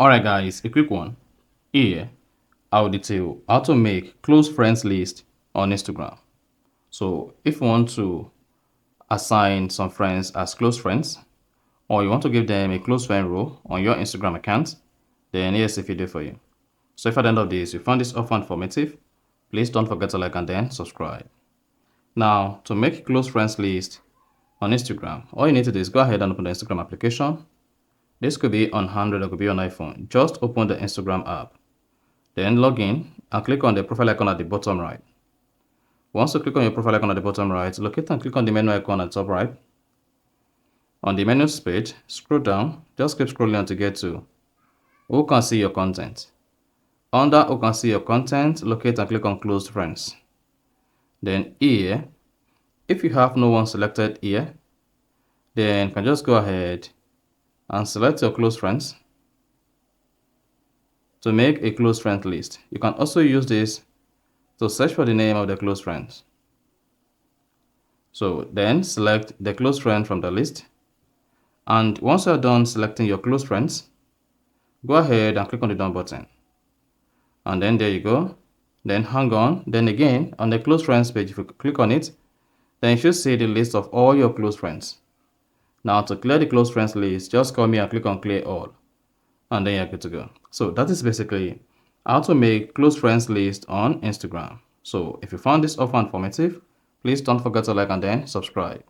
Alright guys, a quick one. Here, I'll detail how to make close friends list on Instagram. So if you want to assign some friends as close friends, or you want to give them a close friend role on your Instagram account, then here's a video for you. So if at the end of this you found this offer informative, please don't forget to like and then subscribe. Now, to make close friends list on Instagram, all you need to do is go ahead and open the Instagram application. This could be on Android or could be on iPhone. Just open the Instagram app. Then log in and click on the profile icon at the bottom right. Once you click on your profile icon at the bottom right, locate and click on the menu icon at the top right. On the menus page, scroll down, just keep scrolling until you get to Who can see your content. Under Who can see your content, locate and click on Closed Friends. Then here, if you have no one selected here, then you can just go ahead and select your close friends to make a close friend list. You can also use this to search for the name of the close friends. So then select the close friend from the list. And once you're done selecting your close friends, go ahead and click on the done button. And then there you go. Then hang on. Then again, on the close friends page, if you click on it, then you should see the list of all your close friends. Now to clear the close friends list, just call me and click on clear all. And then you're good to go. So that is basically how to make close friends list on Instagram. So if you found this offer informative, please don't forget to like and then subscribe.